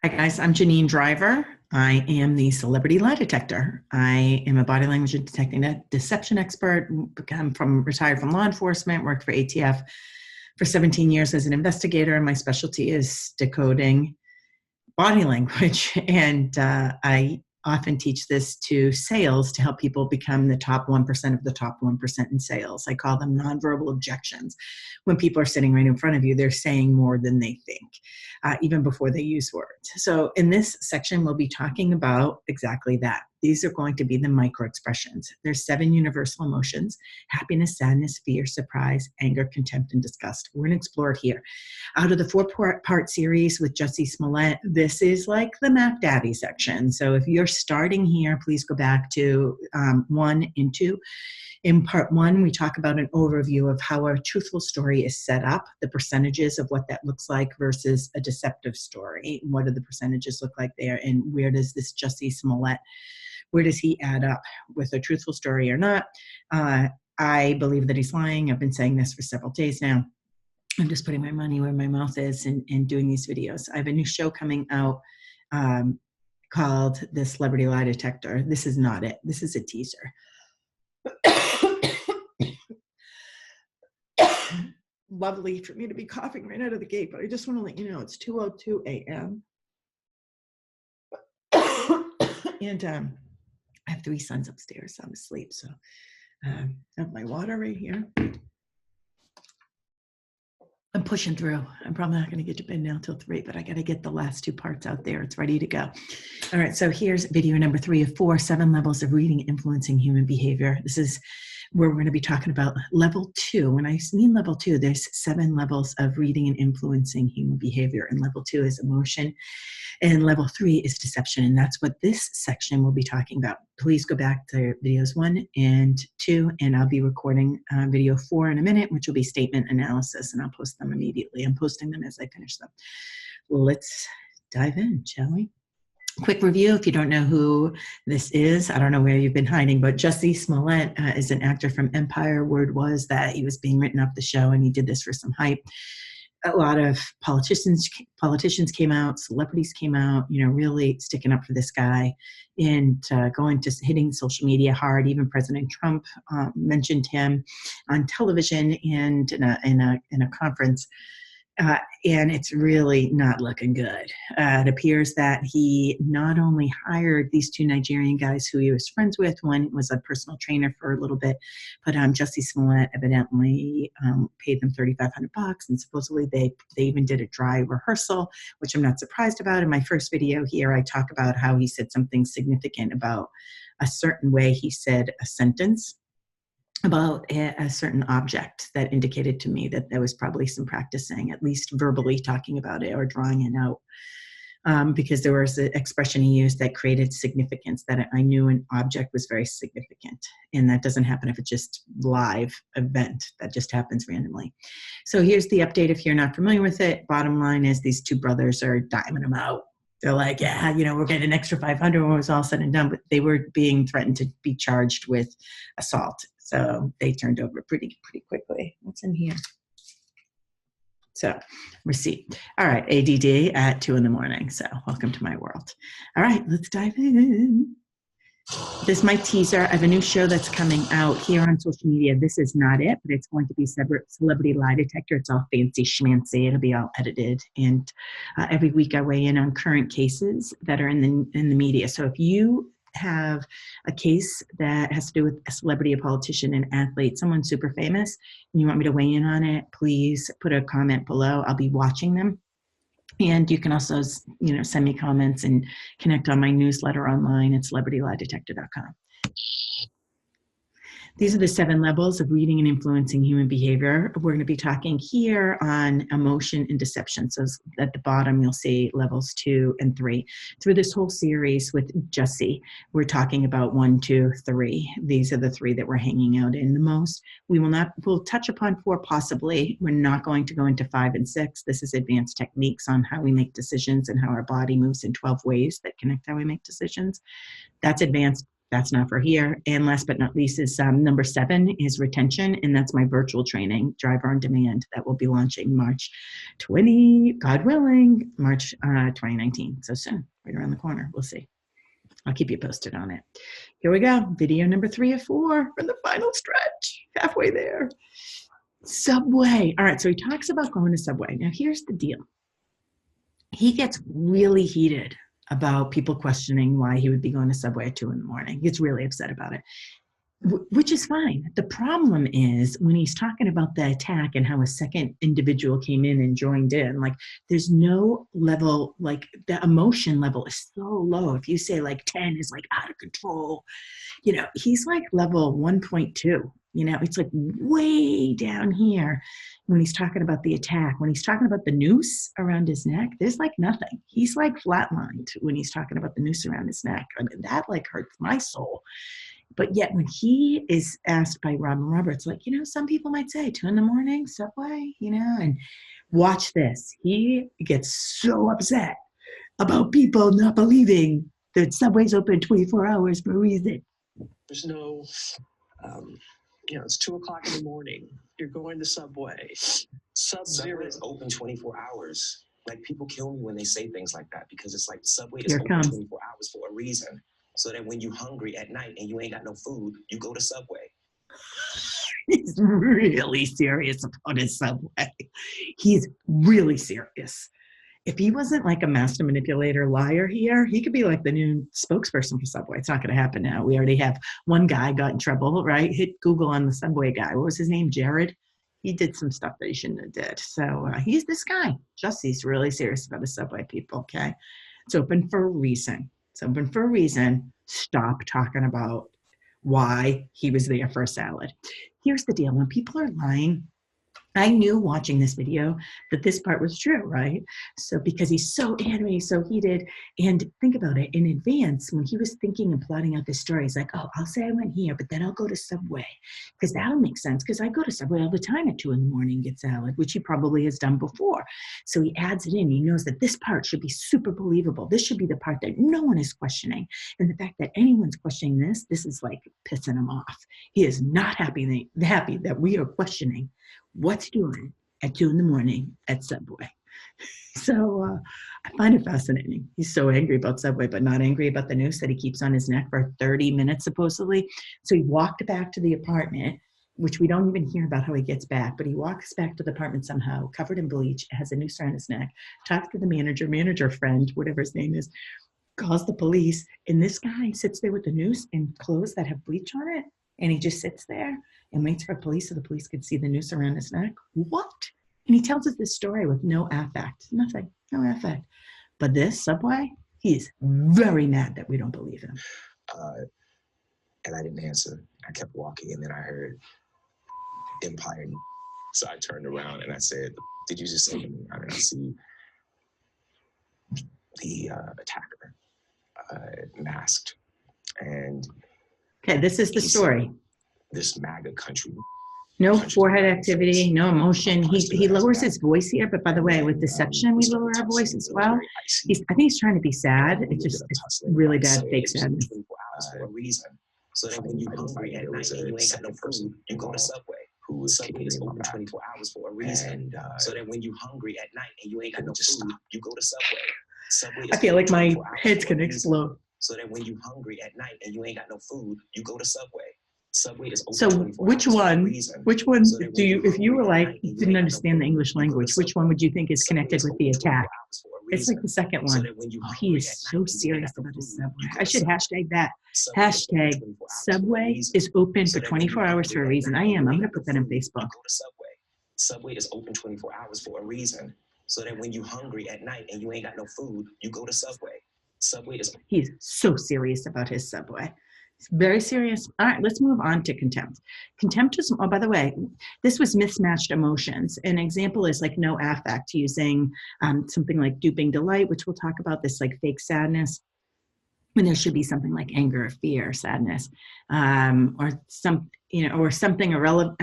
Hi guys, I'm Janine Driver. I am the Celebrity Lie Detector. I am a body language and detecting deception expert. I'm retired from law enforcement, worked for ATF for 17 years as an investigator, and my specialty is decoding body language. And I often teach this to sales to help people become the top 1% of the top 1% in sales. I call them nonverbal objections. When people are sitting right in front of you, they're saying more than they think, even before they use words. So in this section, we'll be talking about exactly that. These are going to be the micro expressions. There's 7 universal emotions: happiness, sadness, fear, surprise, anger, contempt, and disgust. We're going to explore it here. Out of the 4-part series with Jussie Smollott, this is like the Mac Daddy section. So if you're starting here, please go back to 1 and 2. In part 1, we talk about an overview of how a truthful story is set up, the percentages of what that looks like versus a deceptive story. What do the percentages look like there? And where does this Jussie Smollott, where does he add up with a truthful story or not? I believe that he's lying. I've been saying this for several days now. I'm just putting my money where my mouth is and doing these videos. I have a new show coming out called The Celebrity Lie Detector. This is not it. This is a teaser. Lovely for me to be coughing right out of the gate, but I just want to let you know it's 2:02 a.m. And I have 3 sons upstairs. I'm asleep, so I have my water right here. I'm pushing through. I'm probably not going to get to bed now till 3, but I got to get the last 2 parts out there. It's ready to go. All right, so here's video number 3 of 4, 7 levels of reading influencing human behavior. This is where we're going to be talking about level 2. When I mean level 2, there's 7 levels of reading and influencing human behavior. And level 2 is emotion. And level 3 is deception. And that's what this section will be talking about. Please go back to videos 1 and 2, and I'll be recording video 4 in a minute, which will be statement analysis, and I'll post them immediately. I'm posting them as I finish them. Let's dive in, shall we? Quick review, if you don't know who this is, I don't know where you've been hiding, but Jussie Smollott is an actor from Empire. Word was that he was being written off the show, and he did this for some hype. A lot of politicians came out, celebrities came out, you know, really sticking up for this guy and hitting social media hard. Even President Trump mentioned him on television and in a conference. And it's really not looking good. It appears that he not only hired these 2 Nigerian guys who he was friends with, one was a personal trainer for a little bit, but Jussie Smollott evidently paid them $3,500, and supposedly they even did a dry rehearsal, which I'm not surprised about. In my first video here, I talk about how he said something significant about a certain way he said a sentence about a certain object that indicated to me that there was probably some practicing, at least verbally talking about it or drawing it out, because there was an expression he used that created significance, that I knew an object was very significant. And that doesn't happen if it's just live event. That just happens randomly. So here's the update if you're not familiar with it. Bottom line is these 2 brothers are diming them out. They're like, yeah, you know, we're getting an extra 500 when it was all said and done, but they were being threatened to be charged with assault. So they turned over pretty quickly. What's in here? So receipt. All right, ADD at 2 in the morning. So welcome to my world. All right, let's dive in. This is my teaser. I have a new show that's coming out here on social media. This is not it, but it's going to be Celebrity Lie Detector. It's all fancy schmancy. It'll be all edited. And every week I weigh in on current cases that are in the media. So if you have a case that has to do with a celebrity, a politician, an athlete, someone super famous, and you want me to weigh in on it, please put a comment below. I'll be watching them. And you can also, you know, send me comments and connect on my newsletter online at celebrityliedetector.com. These are the 7 levels of reading and influencing human behavior. We're going to be talking here on emotion and deception. So at the bottom, you'll see levels 2 and 3. Through this whole series with Jussie, we're talking about 1, 2, 3. These are the 3 that we're hanging out in the most. We'll touch upon 4 possibly. We're not going to go into 5 and 6. This is advanced techniques on how we make decisions and how our body moves in 12 ways that connect how we make decisions. That's advanced That's not for here. And last but not least is number 7 is retention. And that's my virtual training, Driver on Demand, that will be launching March 20, God willing, March 2019. So soon, right around the corner. We'll see. I'll keep you posted on it. Here we go. Video number 3 of 4 for the final stretch. Halfway there. Subway. All right. So he talks about going to Subway. Now here's the deal. He gets really heated about people questioning why he would be going to Subway at 2 in the morning. He gets really upset about it, which is fine. The problem is when he's talking about the attack and how a second individual came in and joined in, like there's no level, like the emotion level is so low. If you say like 10 is like out of control, you know, he's like level 1.2, you know, it's like way down here when he's talking about the attack. When he's talking about the noose around his neck, there's like nothing. He's like flatlined when he's talking about the noose around his neck. I mean, that like hurts my soul. But yet when he is asked by Robin Roberts, like, you know, some people might say 2 in the morning, Subway, you know, and watch this. He gets so upset about people not believing that Subway's open 24 hours for a reason. There's no, you know, it's 2 o'clock in the morning. You're going to Subway. Subway is open 24 hours. Like, people kill me when they say things like that, because it's like Subway is Here open comes. 24 hours for a reason. So that when you're hungry at night and you ain't got no food, you go to Subway. He's really serious about his Subway. He's really serious. If he wasn't like a master manipulator liar here, he could be like the new spokesperson for Subway. It's not going to happen now. We already have one guy got in trouble, right? Hit Google on the Subway guy. What was his name? Jared. He did some stuff that he shouldn't have did. So he's this guy. Jussie's really serious about his Subway, people, okay? It's open for a reason. It's open for a reason. Stop talking about why he was there for a salad. Here's the deal. When people are lying, I knew watching this video that this part was true, right? So because he's so angry, so heated, and think about it, in advance, when he was thinking and plotting out this story, he's like, oh, I'll say I went here, but then I'll go to Subway, because that'll make sense, because I go to Subway all the time at 2 in the morning and get salad, which he probably has done before. So he adds it in. He knows that this part should be super believable. This should be the part that no one is questioning. And the fact that anyone's questioning this is like pissing him off. He is not happy that we are questioning what's doing at 2 in the morning at Subway. So I find it fascinating. He's so angry about Subway, but not angry about the noose that he keeps on his neck for 30 minutes, supposedly. So he walked back to the apartment, which we don't even hear about how he gets back, but he walks back to the apartment somehow, covered in bleach, has a noose around his neck, talks to the manager friend, whatever his name is, calls the police, and this guy sits there with the noose and clothes that have bleach on it, and he just sits there and waits for police so the police could see the noose around his neck. What? And he tells us this story with no affect, nothing, no affect. But this Subway, he's very mad that we don't believe him. And I didn't answer. I kept walking, and then I heard Empire. So I turned around and I said, did you just say to me? And I see the attacker masked. And okay, this is the story. This MAGA country. No forehead activity, no emotion. He lowers his voice here, but by the way, with deception, we lower our voice as well. I think he's trying to be sad. It's really bad fake sadness. For a reason. So that when you're hungry at night and you ain't got no person, you go to Subway. Subway is open 24 hours for a reason. So that when you're hungry at night and you ain't got no food, you go to Subway. I feel like my head's gonna explode. So that when you're hungry at night and you ain't got no food, you go to Subway. Subway is open. So which one do you, if you were like, didn't understand the English language, which one would you think is connected with the attack? It's like the second one. Oh, he is so serious about his Subway. I should hashtag that. Hashtag Subway is open for 24 hours for a reason. I'm going to put that on Facebook. Subway is open 24 hours for a reason. So that when you're hungry at night and you ain't got no food, you go to Subway. Subway is. He's so serious about his Subway. It's very serious. All right, let's move on to contempt. Contempt is, oh, by the way, this was mismatched emotions. An example is like no affect, using something like duping delight, which we'll talk about, this like fake sadness, when there should be something like anger, fear, sadness, or some, you know, or something irrelevant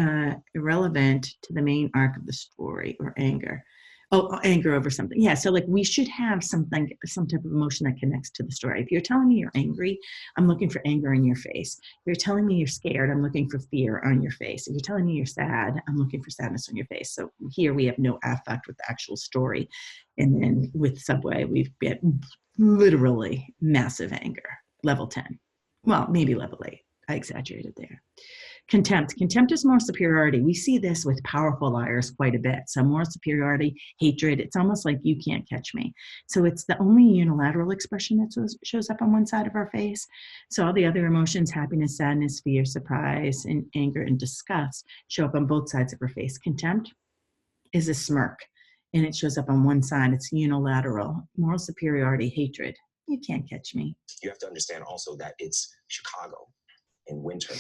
to the main arc of the story, or anger. Oh, anger over something. Yeah. So like we should have something, some type of emotion that connects to the story. If you're telling me you're angry, I'm looking for anger in your face. If you're telling me you're scared, I'm looking for fear on your face. If you're telling me you're sad, I'm looking for sadness on your face. So here we have no affect with the actual story. And then with Subway, we've got literally massive anger, level 10. Well, maybe level 8. I exaggerated there. Contempt. Contempt is moral superiority. We see this with powerful liars quite a bit. So moral superiority, hatred, it's almost like you can't catch me. So it's the only unilateral expression that shows up on one side of our face. So all the other emotions, happiness, sadness, fear, surprise, and anger and disgust show up on both sides of our face. Contempt is a smirk, and it shows up on one side. It's unilateral. Moral superiority, hatred. You can't catch me. You have to understand also that it's Chicago in winter.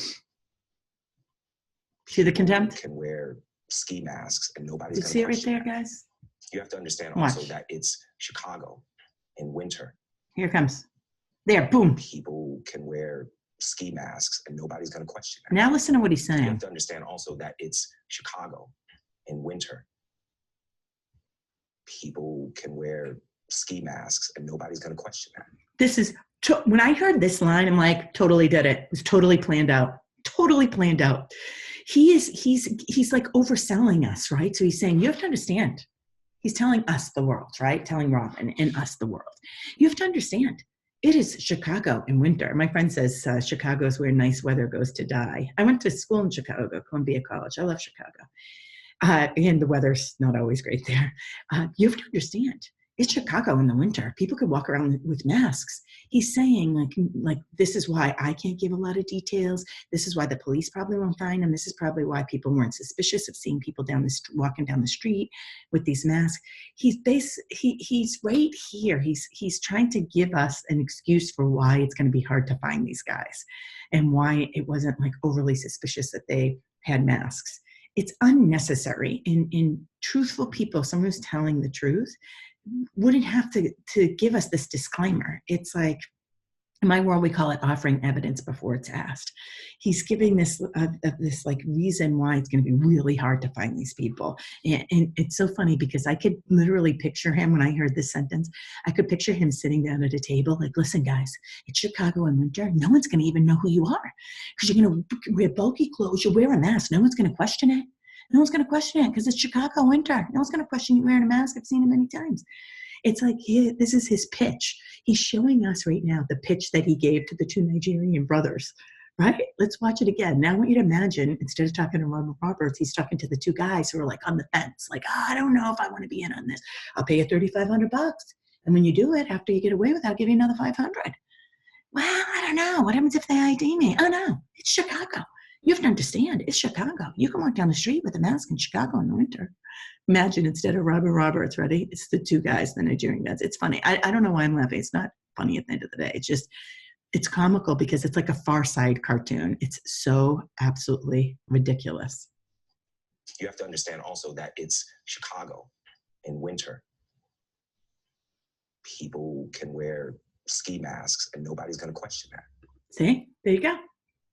See the contempt? Can wear ski masks and nobody's You going to see it right question there, that. guys? You have to understand also Watch. that it's Chicago in winter. Here it comes. There, boom. People can wear ski masks and nobody's going to question that. Now listen to what he's You saying. have to understand also that it's Chicago in winter. People can wear ski masks and nobody's going to question that. This is, when I heard this line, I'm like, totally did it. It was totally planned out. Totally planned out. He's like overselling us, right? So he's saying, you have to understand. He's telling us the world, right? Telling Robin and us the world. You have to understand. It is Chicago in winter. My friend says Chicago is where nice weather goes to die. I went to school in Chicago, Columbia College. I love Chicago. And the weather's not always great there. You have to understand. It's Chicago in the winter. People could walk around with masks. He's saying like this is why I can't give a lot of details. This is why the police probably won't find him. This is probably why people weren't suspicious of seeing people walking down the street with these masks. He's right here. He's trying to give us an excuse for why it's going to be hard to find these guys and why it wasn't like overly suspicious that they had masks. It's unnecessary. In truthful people, someone who's telling the truth wouldn't have to give us this disclaimer. It's like, in my world, we call it offering evidence before it's asked. He's giving this like reason why it's going to be really hard to find these people. And it's so funny because I could literally picture him when I heard this sentence. I could picture him sitting down at a table like, listen, guys, it's Chicago in winter. No one's going to even know who you are because you're going to wear bulky clothes. You wear a mask. No one's going to question it. No one's going to question it because it's Chicago winter. No one's going to question you wearing a mask. I've seen it many times. It's like, this is his pitch. He's showing us right now the pitch that he gave to the two Nigerian brothers, right? Let's watch it again. Now I want you to imagine, instead of talking to Robert Roberts, he's talking to the two guys who are like on the fence, like, I don't know if I want to be in on this. I'll pay you $3,500. And when you do it, after you get away with it, I'll give you another $500. Well, I don't know. What happens if they ID me? Oh, no, it's Chicago. You have to understand, it's Chicago. You can walk down the street with a mask in Chicago in the winter. Imagine instead of Robert Roberts, ready? It's the two guys, the Nigerian guys. It's funny. I don't know why I'm laughing. It's not funny at the end of the day. It's just, it's comical because it's like a Far Side cartoon. It's so absolutely ridiculous. You have to understand also that it's Chicago in winter. People can wear ski masks and nobody's going to question that. See? There you go.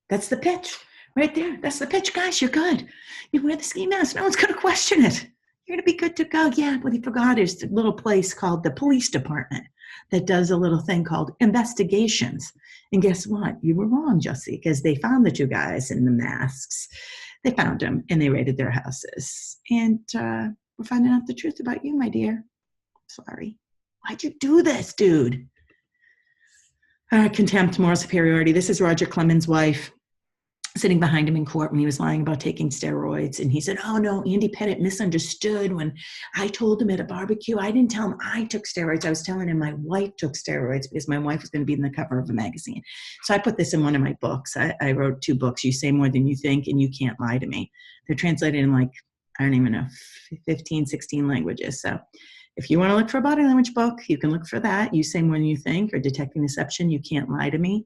That's the pitch. Right there. That's the pitch, guys. You're good. You wear the ski mask. No one's going to question it. You're going to be good to go. Yeah, what he forgot is the little place called the police department that does a little thing called investigations. And guess what? You were wrong, Jussie, because they found the two guys in the masks. They found them and they raided their houses. And we're finding out the truth about you, my dear. Sorry. Why'd you do this, dude? Contempt, moral superiority. This is Roger Clemens' wife, sitting behind him in court when he was lying about taking steroids. And he said, oh no, Andy Pettit misunderstood when I told him at a barbecue. I didn't tell him I took steroids. I was telling him my wife took steroids because my wife was going to be in the cover of a magazine. So I put this in one of my books. I wrote 2 books, You Say More Than You Think and You Can't Lie to Me. They're translated in like, I don't even know, 15, 16 languages. So if you want to look for a body language book, you can look for that. You Say More Than You Think or Detecting Deception, You Can't Lie to Me.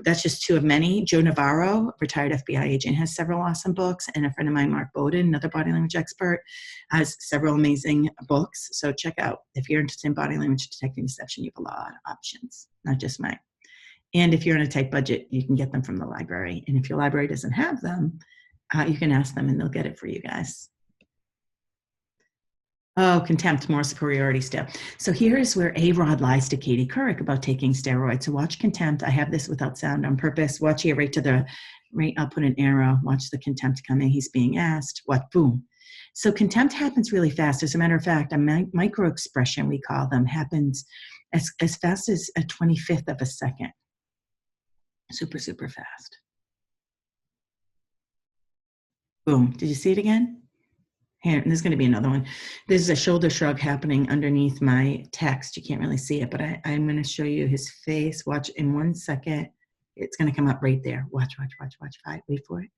That's just 2 of many. Joe Navarro, retired FBI agent, has several awesome books. And a friend of mine, Mark Bowden, another body language expert, has several amazing books. So check out, if you're interested in body language detecting deception, you have a lot of options, not just mine. And if you're on a tight budget, you can get them from the library. And if your library doesn't have them, you can ask them and they'll get it for you guys. Oh, contempt, more superiority still. So here is where A-Rod lies to Katie Couric about taking steroids. So watch contempt. I have this without sound on purpose. Watch here right to the right. I'll put an arrow. Watch the contempt coming. He's being asked. What? Boom. So contempt happens really fast. As a matter of fact, a micro expression, we call them, happens as fast as a 25th of a second. Super, super fast. Boom. Did you see it again? Here, and there's going to be another one. There's a shoulder shrug happening underneath my text. You can't really see it, but I'm going to show you his face. Watch in 1 second. It's going to come up right there. Watch, watch, watch, watch. Wait for it.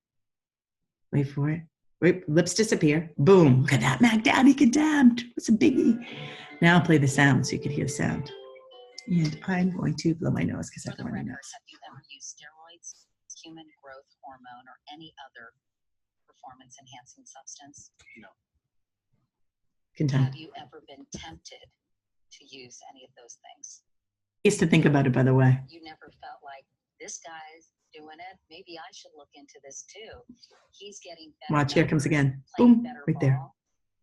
Wait for it. Wait, lips disappear. Boom. Look at that. Mac Daddy condemned. What's a biggie? Now I'll play the sound so you can hear the sound. And I'm going to blow my nose because everyone knows. Have you ever used steroids, human growth hormone, or any other performance-enhancing substance? No. Contempt. Have you ever been tempted to use any of those things? He used to think about it, by the way. You never felt like, this guy's doing it, maybe I should look into this too. He's getting better. Watch, here it comes again. Playing Boom, better right there. ball.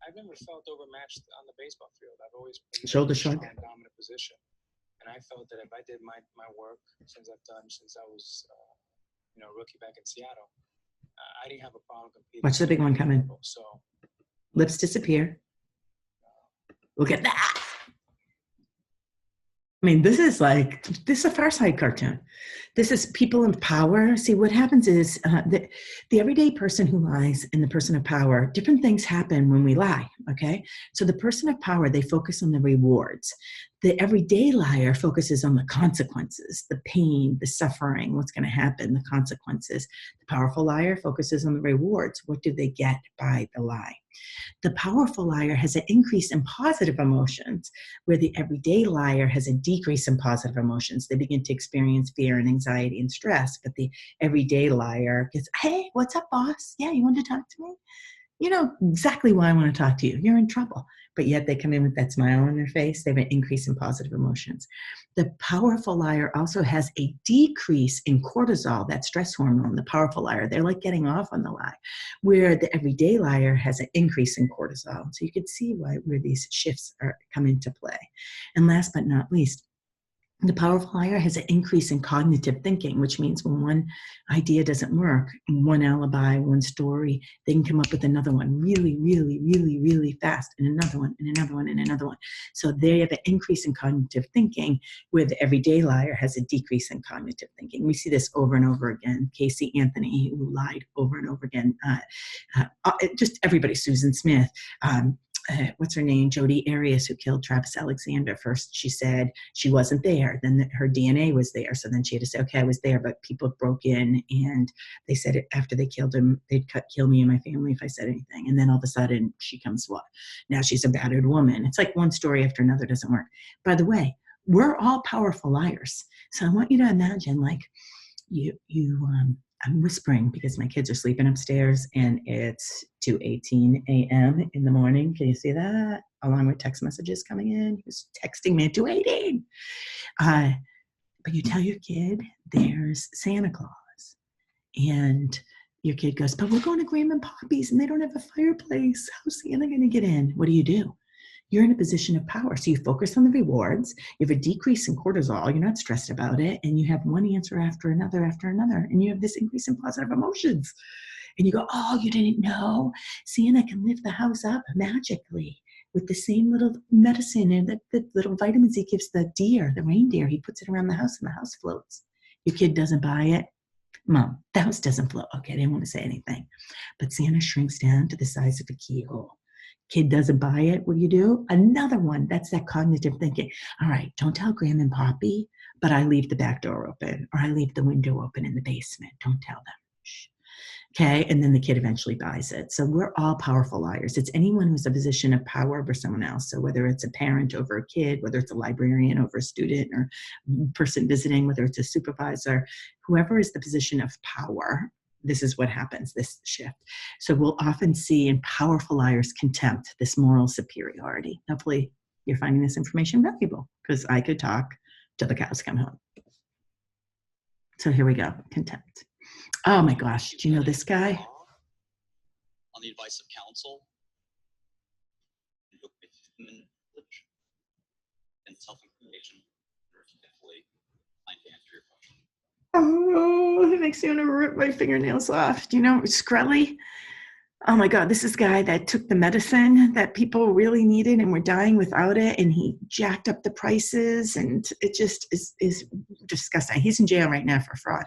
I've never felt overmatched on the baseball field. I've always been Shoulder in a shrug. strong, dominant position. And I felt that if I did my work since I was rookie back in Seattle, I didn't have a problem competing. Watch the big one coming. So Lips disappear. Look at that. I mean, this is a Far Side cartoon. This is people in power. See, what happens is the everyday person who lies and the person of power, different things happen when we lie, okay? So the person of power, they focus on the rewards. The everyday liar focuses on the consequences, the pain, the suffering, what's going to happen, the consequences. The powerful liar focuses on the rewards. What do they get by the lie? The powerful liar has an increase in positive emotions, where the everyday liar has a decrease in positive emotions. They begin to experience fear and anxiety and stress, but the everyday liar gets, hey, what's up, boss? Yeah, you want to talk to me? You know exactly why I want to talk to you. You're in trouble. But yet they come in with that smile on their face. They have an increase in positive emotions. The powerful liar also has a decrease in cortisol, that stress hormone. The powerful liar, they're like getting off on the lie, where the everyday liar has an increase in cortisol. So you can see where these shifts come into play. And last but not least, the powerful liar has an increase in cognitive thinking, which means when one idea doesn't work, one alibi, one story, they can come up with another one really, really, really, really fast, and another one, and another one, and another one. So they have an increase in cognitive thinking, where the everyday liar has a decrease in cognitive thinking. We see this over and over again. Casey Anthony, who lied over and over again. Just everybody, Susan Smith, what's her name? Jodi Arias, who killed Travis Alexander. First, she said she wasn't there. Then her DNA was there. So then she had to say, okay, I was there, but people broke in and they said it after they killed him, they'd kill me and my family if I said anything. And then all of a sudden she comes, what? Now she's a battered woman. It's like one story after another doesn't work. By the way, we're all powerful liars. So I want you to imagine like I'm whispering because my kids are sleeping upstairs and it's 2:18 a.m. in the morning. Can you see that? Along with text messages coming in. He was texting me at 2:18. But you tell your kid there's Santa Claus. And your kid goes, but we're going to Graham and Poppy's and they don't have a fireplace. How's Santa going to get in? What do? You're in a position of power. So you focus on the rewards, you have a decrease in cortisol, you're not stressed about it, and you have one answer after another, and you have this increase in positive emotions. And you go, oh, you didn't know? Santa can lift the house up magically with the same little medicine and the little vitamins he gives the reindeer. He puts it around the house and the house floats. Your kid doesn't buy it. Mom, the house doesn't float. Okay, I didn't want to say anything. But Santa shrinks down to the size of a keyhole. Kid doesn't buy it, what do? Another one, that's that cognitive thinking. All right, don't tell Graham and Poppy, but I leave the back door open or I leave the window open in the basement. Don't tell them. Shh. Okay, and then the kid eventually buys it. So we're all powerful liars. It's anyone who's a position of power over someone else. So whether it's a parent over a kid, whether it's a librarian over a student or person visiting, whether it's a supervisor, whoever is the position of power, this is what happens, this shift. So we'll often see in powerful liars contempt, this moral superiority. Hopefully you're finding this information valuable because I could talk till the cows come home. So here we go, contempt. Oh my gosh, do you know this guy? On the advice of counsel, incrimination, respectfully, I can answer your question. Oh, it makes me want to rip my fingernails off. Do you know Skrelly? Oh my God, this is a guy that took the medicine that people really needed and were dying without it, and he jacked up the prices, and it just is disgusting. He's in jail right now for fraud.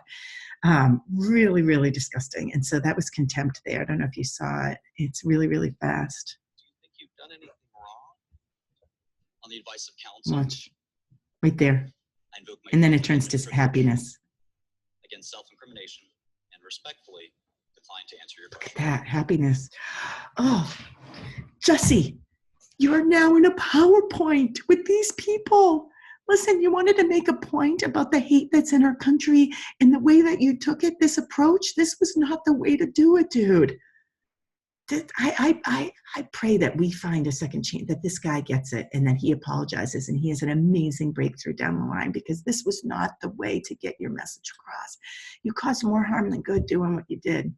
Really, really disgusting. And so that was Contempt there. I don't know if you saw it. It's really, really fast. Do you think you've done anything wrong? On the advice of counsel, Watch. Right there. I invoke my And then it First turns to Amendment privilege happiness. against self-incrimination and respectfully decline to answer your Look at question. that, happiness. Oh, Jussie, you are now in a PowerPoint with these people. Listen, you wanted to make a point about the hate that's in our country and the way that you took it, this approach. This was not the way to do it, dude. I pray that we find a second chance, that this guy gets it and that he apologizes and he has an amazing breakthrough down the line, because this was not the way to get your message across. You caused more harm than good doing what you did.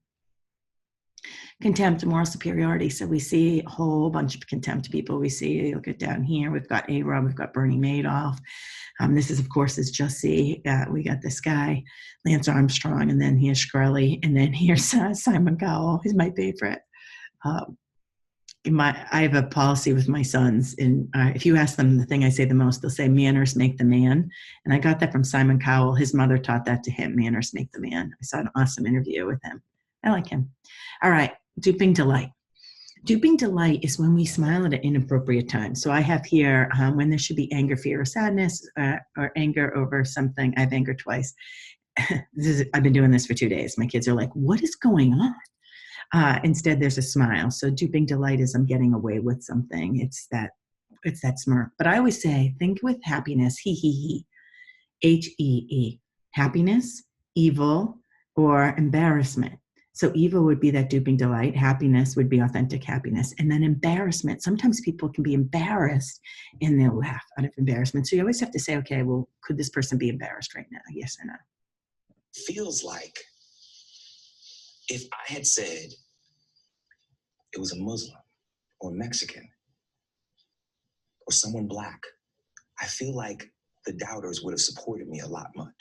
Contempt, moral superiority. So we see a whole bunch of contempt people. We see, look at down here, we've got A-Rob, we've got Bernie Madoff. This is, of course, is Jussie. We got this guy, Lance Armstrong, and then here's Shkreli, and then here's Simon Cowell. He's my favorite. I have a policy with my sons, and if you ask them the thing I say the most, they'll say manners make the man. And I got that from Simon Cowell. His mother taught that to him, manners make the man. I saw an awesome interview with him. I like him. All right, duping delight. Duping delight is when we smile at an inappropriate time. So I have here when there should be anger, fear, or sadness, or anger over something. I have anger twice. I've been doing this for 2 days. My kids are like, what is going on? Instead, there's a smile. So duping delight is I'm getting away with something. It's that smirk. But I always say, think with happiness, he, H-E-E. Happiness, evil, or embarrassment. So evil would be that duping delight. Happiness would be authentic happiness. And then embarrassment. Sometimes people can be embarrassed and they'll laugh out of embarrassment. So you always have to say, okay, well, could this person be embarrassed right now? Yes or no? Feels like if I had said it was a Muslim or Mexican or someone Black, I feel like the doubters would have supported me a lot more.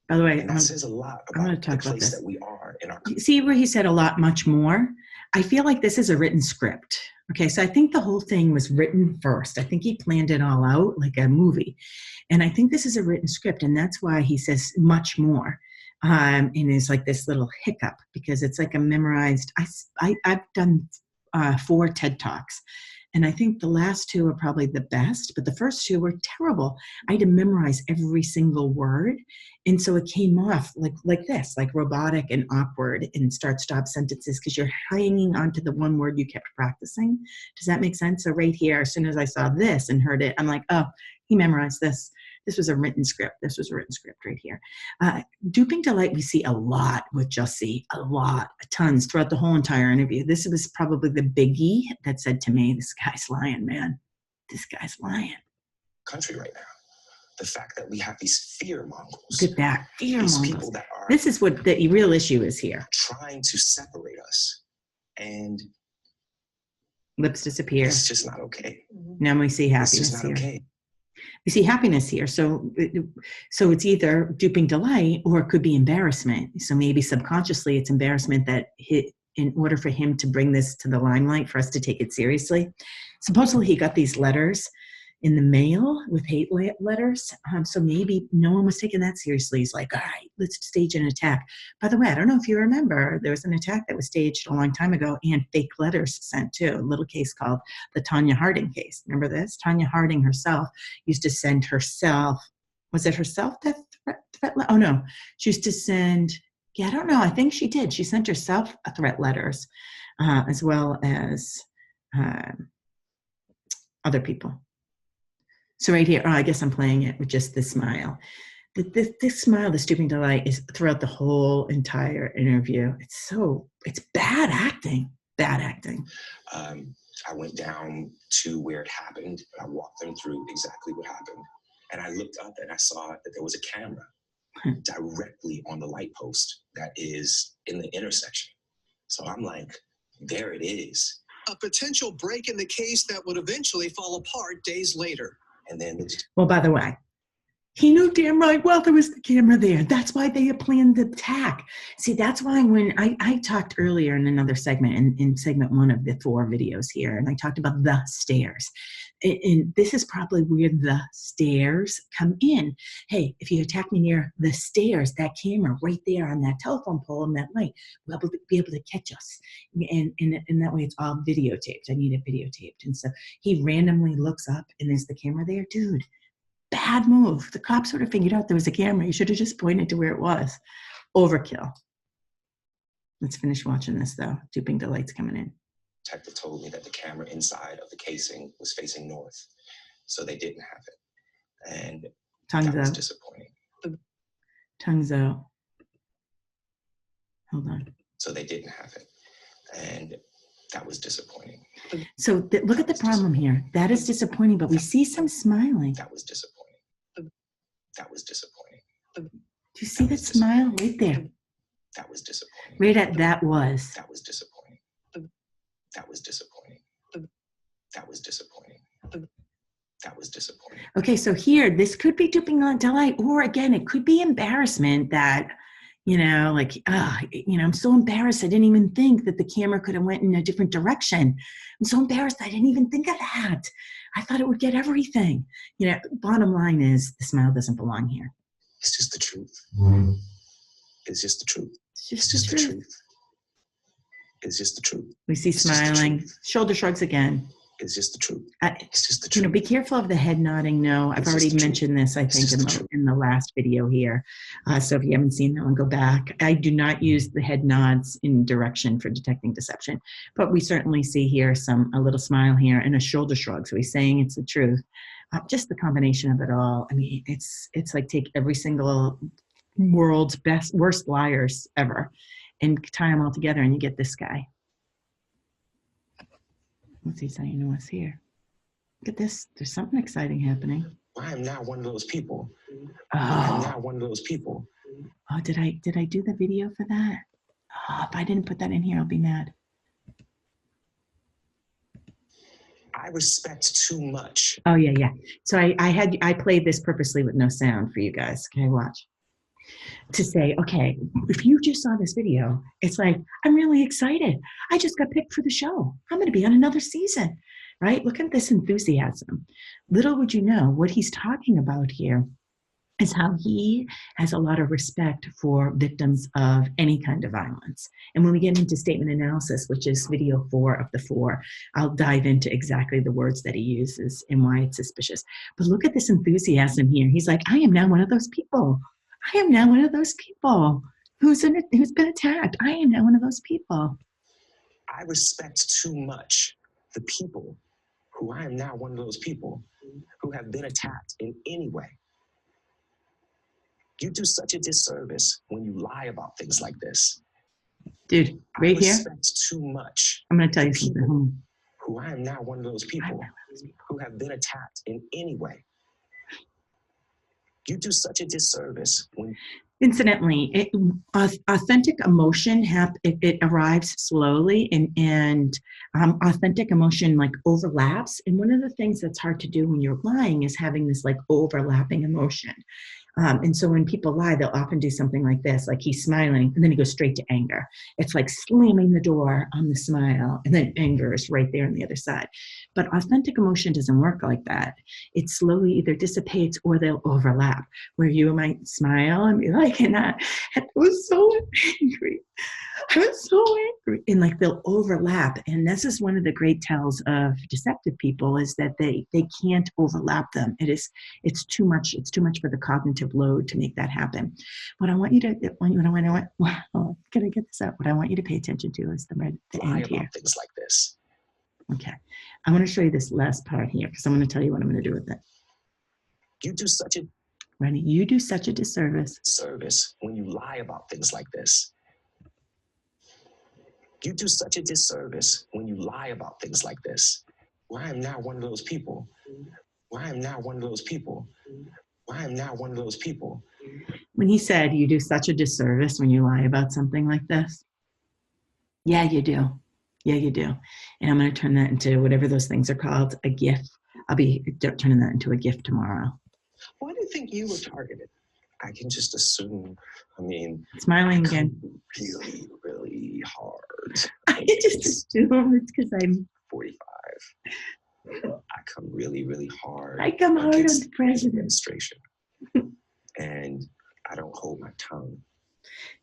By the way, And that says a lot about the place that we are in our country. See where he said a lot, much more? I feel like this is a written script. Okay, so I think the whole thing was written first. I think he planned it all out like a movie. And I think this is a written script, and that's why he says much more. And it's like this little hiccup, because it's like a memorized, I've done 4 TED Talks. And I think the last 2 are probably the best, but the first 2 were terrible. I had to memorize every single word. And so it came off like this, like robotic and awkward and start-stop sentences, because you're hanging onto the one word you kept practicing. Does that make sense? So right here, as soon as I saw this and heard it, I'm like, oh, he memorized this. This was a written script. This was a written script right here. Duping delight, we see a lot with Jussie, tons throughout the whole entire interview. This was probably the biggie that said to me, this guy's lying, man. This guy's lying. Country right now. The fact that we have these fear mongers. Look at that, fear These mongers. people that are This is what the real issue is here. trying to separate us. And Lips disappear. it's just not okay. Now we see It's happiness just not here. okay. We see happiness here. So it's either duping delight or it could be embarrassment. So maybe subconsciously it's embarrassment that in order for him to bring this to the limelight, for us to take it seriously. Supposedly he got these letters in the mail with hate letters. So maybe no one was taking that seriously. He's like, all right, let's stage an attack. By the way, I don't know if you remember, there was an attack that was staged a long time ago and fake letters sent too. A little case called the Tanya Harding case. Remember this? Tanya Harding herself used to send herself, was it herself that threat? Oh no, she used to send, I don't know. I think she did. She sent herself threat letters as well as other people. So right here, I guess I'm playing it with just this smile. This smile, the duping delight, is throughout the whole entire interview. It's bad acting, bad acting. I went down to where it happened. I walked them through exactly what happened. And I looked up and I saw that there was a camera directly on the light post that is in the intersection. So I'm like, there it is. A potential break in the case that would eventually fall apart days later. And then Well, by the way, he knew damn right well there was the camera there. That's why they had planned the attack. See, that's why when I talked earlier in another segment, in segment 1 of the 4 videos here, and I talked about the stairs. And this is probably where the stairs come in. Hey, if you attack me near the stairs, that camera right there on that telephone pole and that light will be able to catch us. And that way it's all videotaped. I need it videotaped. And so he randomly looks up and there's the camera there. Dude, bad move. The cops would have figured out there was a camera. You should have just pointed to where it was. Overkill. Let's finish watching this though. Duping delight's coming in. detective told me that the camera inside of the casing was facing north, so they didn't have it. And Tongues that was out. disappointing. Tongues out. Hold on. So they didn't have it. And that was disappointing. So look at the problem here. That is disappointing, but we see some smiling. That was disappointing. That was disappointing. Do you see that smile right there? That was disappointing. Right at that was. That was disappointing. That was disappointing. That was disappointing. That was disappointing. Okay, so here, this could be duping on delight, or again, it could be embarrassment that, you know, like, I'm so embarrassed. I didn't even think that the camera could have went in a different direction. I'm so embarrassed. I didn't even think of that. I thought it would get everything. You know, bottom line is the smile doesn't belong here. It's just the truth. It's just the truth. It's just the truth. It's just the truth. We see smiling, shoulder shrugs again. It's just the truth. It's just the truth. You know, be careful of the head nodding. No, I've already mentioned this, I think, in the last video here. So if you haven't seen that one, go back. I do not use the head nods in direction for detecting deception, but we certainly see here a little smile here and a shoulder shrug. So he's saying it's the truth. Just the combination of it all. I mean, it's like take every single world's worst liars ever and tie them all together and you get this guy. What's he saying to us here? Look at this. There's something exciting happening. I am now one of those people. Oh. I am now one of those people. Oh, did I do the video for that? Oh, if I didn't put that in here, I'll be mad. I respect too much. Oh, yeah. So I played this purposely with no sound for you guys. Okay, watch. To say, okay, if you just saw this video, it's like, I'm really excited. I just got picked for the show. I'm going to be on another season, right? Look at this enthusiasm. Little would you know, what he's talking about here is how he has a lot of respect for victims of any kind of violence. And when we get into statement analysis, which is video 4 of the 4, I'll dive into exactly the words that he uses and why it's suspicious. But look at this enthusiasm here. He's like, I am now one of those people. I am now one of those people who's been attacked. I am now one of those people. I respect too much the people who I am now one of those people who have been attacked in any way. You do such a disservice when you lie about things like this. Dude, right here, I respect too much. I'm going to tell you something. Who I am now one of those people who have been attacked in any way. You do such a disservice when. Incidentally, authentic emotion it arrives slowly, and authentic emotion like overlaps. And one of the things that's hard to do when you're lying is having this like overlapping emotion. And so when people lie, they'll often do something like this, like he's smiling and then he goes straight to anger. It's like slamming the door on the smile and then anger is right there on the other side. But authentic emotion doesn't work like that. It slowly either dissipates or they'll overlap, where you might smile and be like, and I was so angry. I was so angry. And like they'll overlap. And this is one of the great tells of deceptive people is that they can't overlap them. It's too much. It's too much for the cognitive load to make that happen. What I want you to, can I get this out? What I want you to pay attention to is the end here. Things like this. Okay. I want to show you this last part here because I'm going to tell you what I'm going to do with it. You do such a disservice when you lie about things like this. You do such a disservice when you lie about things like this. Well, I am now one of those people. Well, I am now one of those people. Well, I am now one of those people. When he said you do such a disservice when you lie about something like this, yeah, you do. Yeah, you do. And I'm going to turn that into whatever those things are called, a GIF. I'll be turning that into a gift tomorrow. Why do you think you were targeted? I can just assume, I mean, Smiling I come again. really, really hard. I just assume it's because I'm 45. I come really, really hard. I come hard on against the president. administration. And I don't hold my tongue.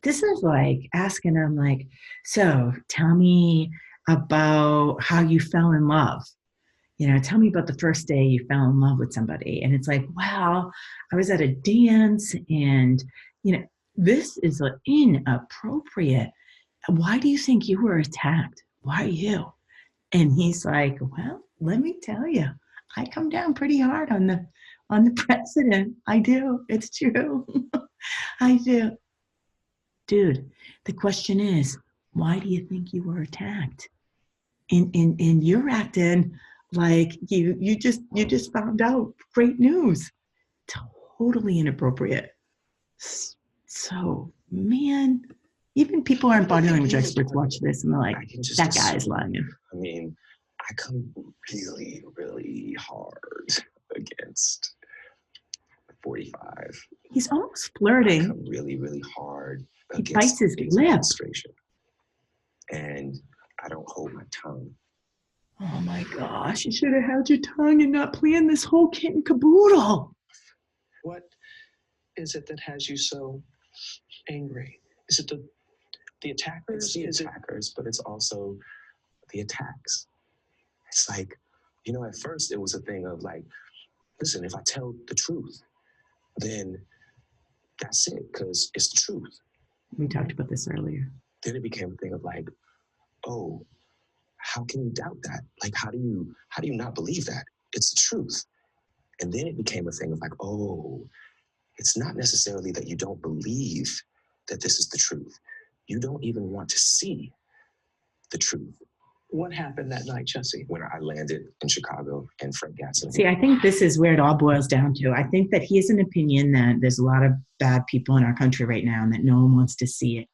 This is like asking him, like, so tell me about how you fell in love. You know, tell me about the first day you fell in love with somebody. And it's like, well, I was at a dance and, you know, this is inappropriate. Why do you think you were attacked? Why you? And he's like, well, let me tell you, I come down pretty hard on the president. I do. It's true. I do. Dude, the question is, why do you think you were attacked? And you're acting like you just found out great news. Totally inappropriate. So, man, even people who aren't body language experts watch this and they're like, that guy's lying. I mean, I come really, really hard against 45. He's almost I flirting. come really, really hard He against bites his the lip. administration. And I don't hold my tongue. Oh my gosh, you should have held your tongue and not planned this whole kit and caboodle. What is it that has you so angry? Is it the attackers? It's the attackers, but it's also the attacks. It's like, you know, at first it was a thing of like, listen, if I tell the truth, then that's it, because it's the truth. We talked about this earlier. Then it became a thing of like, oh, how can you doubt that? Like, how do you not believe that? It's the truth. And then it became a thing of like, oh, it's not necessarily that you don't believe that this is the truth. You don't even want to see the truth. What happened that night, Jussie? When I landed in Chicago and Fred Gatson. See, I think this is where it all boils down to. I think that he has an opinion that there's a lot of bad people in our country right now and that no one wants to see it.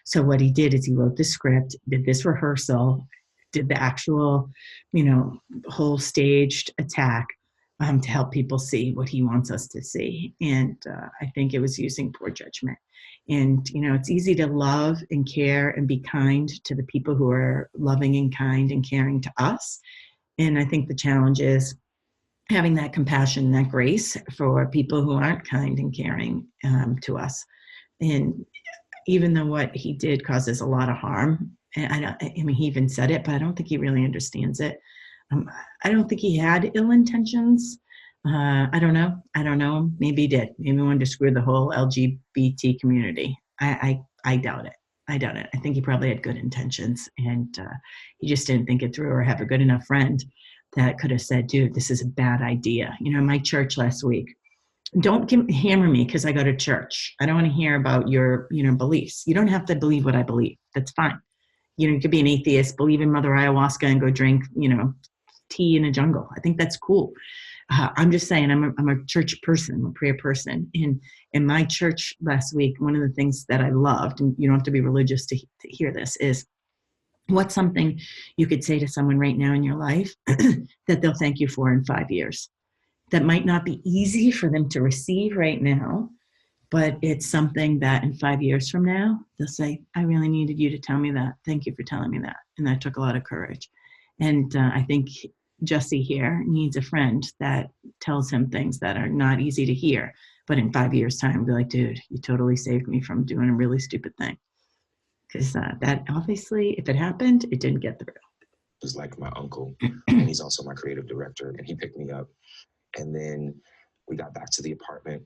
So what he did is he wrote the script, did this rehearsal, did the actual, you know, whole staged attack to help people see what he wants us to see. And I think it was using poor judgment. And, you know, it's easy to love and care and be kind to the people who are loving and kind and caring to us. And I think the challenge is having that compassion, that grace for people who aren't kind and caring to us. And even though what he did causes a lot of harm, and I mean, he even said it, but I don't think he really understands it. I don't think he had ill intentions. I don't know. Maybe he did. Maybe he wanted to screw the whole LGBT community. I doubt it. I think he probably had good intentions, and he just didn't think it through or have a good enough friend that could have said, dude, this is a bad idea. You know, my church last week, don't hammer me because I go to church. I don't want to hear about your, you know, beliefs. You don't have to believe what I believe. That's fine. You know, you could be an atheist, believe in Mother Ayahuasca and go drink, you know, tea in a jungle. I think that's cool. I'm just saying I'm a church person, I'm a prayer person. And in my church last week, one of the things that I loved, and you don't have to be religious to hear this, is what's something you could say to someone right now in your life that they'll thank you for in 5 years. That might not be easy for them to receive right now, but it's something that in 5 years from now, they'll say, I really needed you to tell me that. Thank you for telling me that. And that took a lot of courage. And I think Jussie here needs a friend that tells him things that are not easy to hear, but in 5 years' time, be like, dude, you totally saved me from doing a really stupid thing. Because that obviously, if it happened, it didn't get through. It was like my uncle, and he's also my creative director, and he picked me up. And then we got back to the apartment.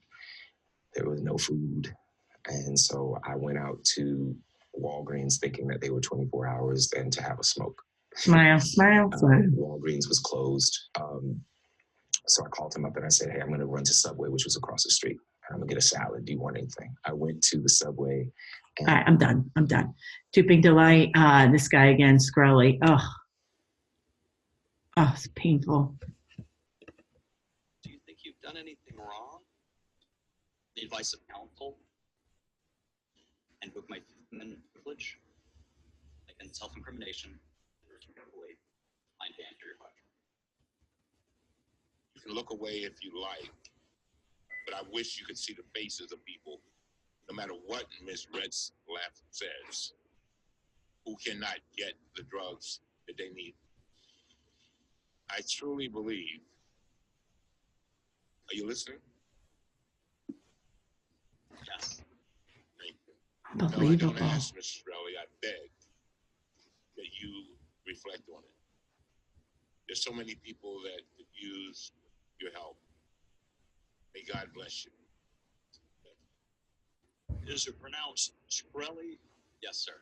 There was no food. And so I went out to Walgreens thinking that they were 24 hours and to have a smoke. Smile. Walgreens was closed. So I called him up and I said, hey, I'm going to run to Subway, which was across the street. I'm going to get a salad. Do you want anything? I went to the Subway. All right, I'm done. Too big delight. This guy again, Scrolly. Oh, it's painful. Do you think you've done anything wrong? The advice of counsel and with my Fifth Amendment privilege against self-incrimination, respectfully, I answer your question. can look away if you like, but I wish you could see the faces of people, no matter what Ms. Retzlaff says, who cannot get the drugs that they need. I truly believe. Are you listening? Yes. Thank you. Unbelievable. No, I don't ask, Mrs. Shirley. I beg that you reflect on it. There's so many people that could use your help. May God bless you. Is it pronounced Shkreli? Yes, sir.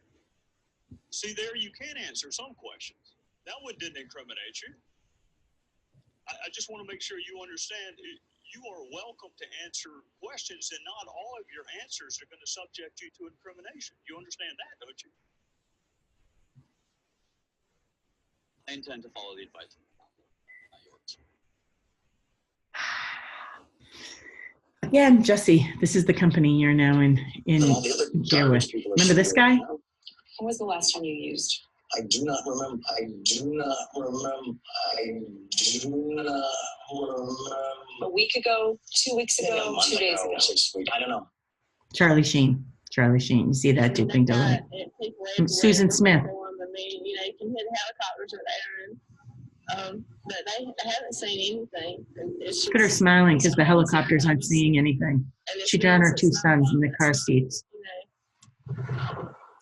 See, there you can answer some questions. That one didn't incriminate you. I just want to make sure you understand you are welcome to answer questions, and not all of your answers are going to subject you to incrimination. You understand that, don't you? I intend to follow the advice of counsel, not yours. Again, Jussie, this is the company you're now in here with. Remember this guy? When was the last time you used? I do not remember. A week ago, 2 weeks ago, 2 days ago. 6 weeks. I don't know. Charlie Sheen. Charlie Sheen. You see that duping delight. Susan Smith. You can hear the helicopters are there, and but they haven't seen anything. It's Look at her smiling because the helicopters aren't seeing anything. She drowned her 2 sons in the car seats.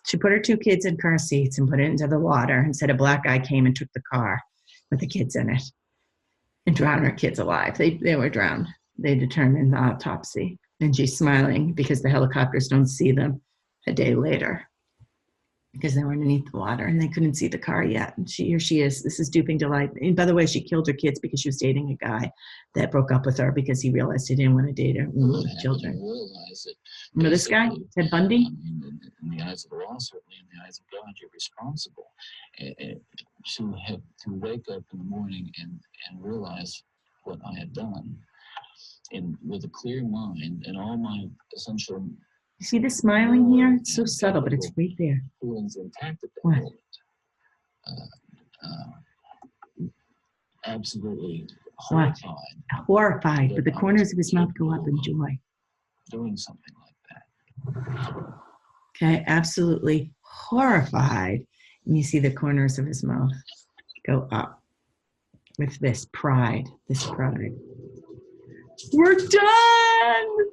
She put her 2 kids in car seats and put it into the water and said a black guy came and took the car with the kids in it and drowned her kids alive. They were drowned. They determined the autopsy. And she's smiling because the helicopters don't see them a day later because they were underneath the water and they couldn't see the car yet. And here she is. This is duping delight. And by the way, she killed her kids because she was dating a guy that broke up with her because he realized he didn't want to date her with children. Remember this guy, Ted Bundy? In the eyes of the law, certainly in the eyes of God, you're responsible. To wake up in the morning and realize what I had done, and with a clear mind and all my essential. You see the smiling here? It's so subtle, but it's right there. Feelings intact at that what? Moment. Absolutely horrified. Horrified. Horrified, but the corners of his mouth go up in joy. Doing something like that. Okay, absolutely horrified. And you see the corners of his mouth go up with this pride, We're done!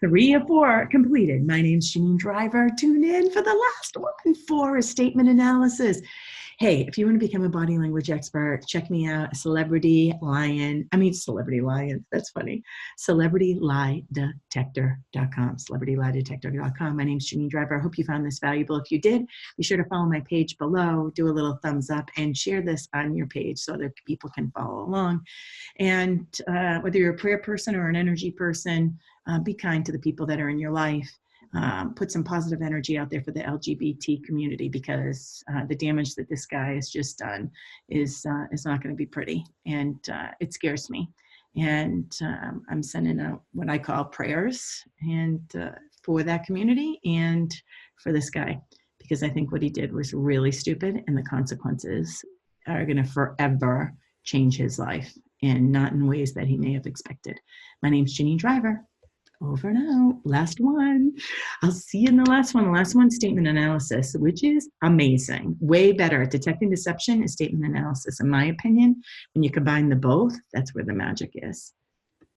3 of 4 completed. My name's Janine Driver. Tune in for the last one, 4 is statement analysis. Hey, if you want to become a body language expert, check me out, Celebrity Lion, that's funny, CelebrityLieDetector.com, CelebrityLieDetector.com. My name's Janine Driver. I hope you found this valuable. If you did, be sure to follow my page below, do a little thumbs up, and share this on your page so that people can follow along. And whether you're a prayer person or an energy person, be kind to the people that are in your life. Put some positive energy out there for the LGBT community because the damage that this guy has just done is not going to be pretty, and it scares me. And I'm sending out what I call prayers and for that community and for this guy, because I think what he did was really stupid, and the consequences are going to forever change his life, and not in ways that he may have expected. My name's Janine Driver. Over and out. Last one. I'll see you in the last one. The last one, statement analysis, which is amazing. Way better. Detecting deception is statement analysis. In my opinion, when you combine the both, that's where the magic is.